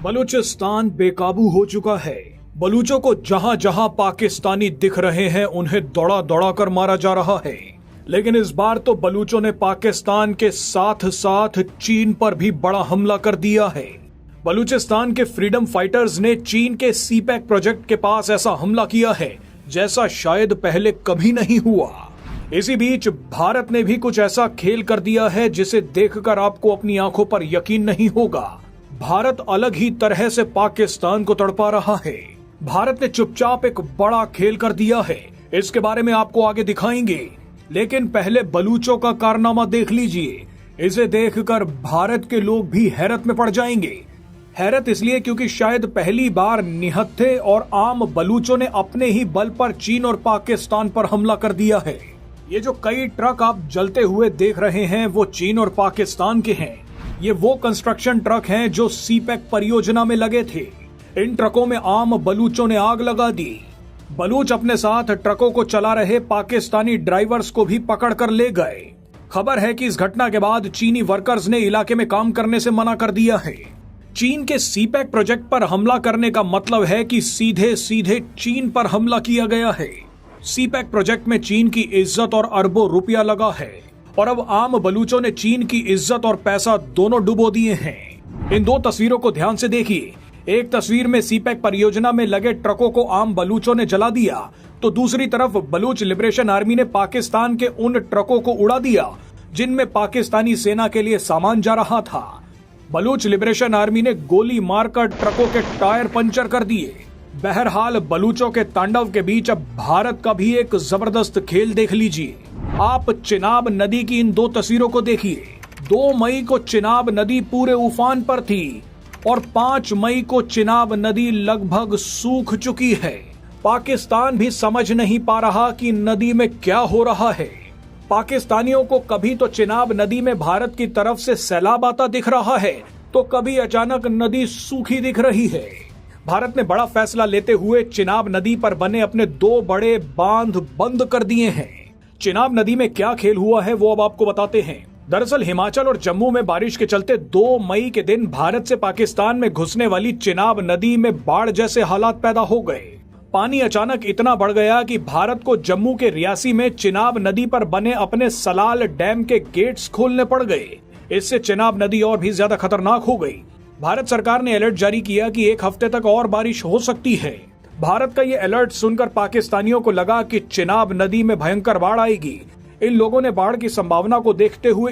बलूचिस्तान बेकाबू हो चुका है। बलूचों को जहां जहां पाकिस्तानी दिख रहे हैं उन्हें दौड़ा दौड़ा कर मारा जा रहा है। लेकिन इस बार तो बलूचों ने पाकिस्तान के साथ साथ चीन पर भी बड़ा हमला कर दिया है। बलूचिस्तान के फ्रीडम फाइटर्स ने चीन के सीपैक प्रोजेक्ट के पास ऐसा हमला किया है जैसा शायद पहले कभी नहीं हुआ। इसी बीच भारत ने भी कुछ ऐसा खेल कर दिया है जिसे देखकर आपको अपनी आंखों पर यकीन नहीं होगा। भारत अलग ही तरह से पाकिस्तान को तड़पा रहा है। भारत ने चुपचाप एक बड़ा खेल कर दिया है, इसके बारे में आपको आगे दिखाएंगे। लेकिन पहले बलूचों का कारनामा देख लीजिए। इसे देखकर भारत के लोग भी हैरत में पड़ जाएंगे। हैरत इसलिए क्योंकि शायद पहली बार निहत्थे और आम बलूचों ने अपने ही बल पर चीन और पाकिस्तान पर हमला कर दिया है। ये जो कई ट्रक आप जलते हुए देख रहे हैं वो चीन और पाकिस्तान के हैं। ये वो कंस्ट्रक्शन ट्रक हैं जो सीपैक परियोजना में लगे थे। इन ट्रकों में आम बलूचों ने आग लगा दी। बलूच अपने साथ ट्रकों को चला रहे पाकिस्तानी ड्राइवर्स को भी पकड़ कर ले गए। खबर है कि इस घटना के बाद चीनी वर्कर्स ने इलाके में काम करने से मना कर दिया है। चीन के सीपैक प्रोजेक्ट पर हमला करने का मतलब है कि सीधे सीधे चीन पर हमला किया गया है। सीपैक प्रोजेक्ट में चीन की इज्जत और अरबों रुपया लगा है और अब आम बलूचों ने चीन की इज्जत और पैसा दोनों डुबो दिए हैं। इन दो तस्वीरों को ध्यान से देखिए। एक तस्वीर में सीपैक परियोजना में लगे ट्रकों को आम बलूचों ने जला दिया, तो दूसरी तरफ बलूच लिबरेशन आर्मी ने पाकिस्तान के उन ट्रकों को उड़ा दिया जिनमें पाकिस्तानी सेना के लिए सामान जा रहा था। बलूच लिबरेशन आर्मी ने गोली मारकर ट्रकों के टायर पंचर कर दिए। बहरहाल बलूचों के तांडव के बीच अब भारत का भी एक जबरदस्त खेल देख लीजिए। आप चिनाब नदी की इन दो तस्वीरों को देखिए। 2 मई को चिनाब नदी पूरे उफान पर थी और 5 मई को चिनाब नदी लगभग सूख चुकी है। पाकिस्तान भी समझ नहीं पा रहा कि नदी में क्या हो रहा है। पाकिस्तानियों को कभी तो चिनाब नदी में भारत की तरफ से सैलाब आता दिख रहा है, तो कभी अचानक नदी सूखी दिख रही है। भारत ने बड़ा फैसला लेते हुए चिनाब नदी पर बने अपने 2 बड़े बांध बंद कर दिए हैं। चिनाब नदी में क्या खेल हुआ है वो अब आपको बताते हैं। दरअसल हिमाचल और जम्मू में बारिश के चलते 2 मई के दिन भारत से पाकिस्तान में घुसने वाली चिनाब नदी में बाढ़ जैसे हालात पैदा हो गए। पानी अचानक इतना बढ़ गया कि भारत को जम्मू के रियासी में चिनाब नदी पर बने अपने सलाल डैम के गेट्स खोलने पड़ गए। इससे चिनाब नदी और भी ज्यादा खतरनाक हो गई। भारत सरकार ने अलर्ट जारी किया कि 1 हफ्ते तक और बारिश हो सकती है। भारत का ये अलर्ट सुनकर पाकिस्तानियों को लगा कि चिनाब नदी में भयंकर बाढ़ आएगी। इन लोगों ने बाढ़ की संभावना को देखते हुए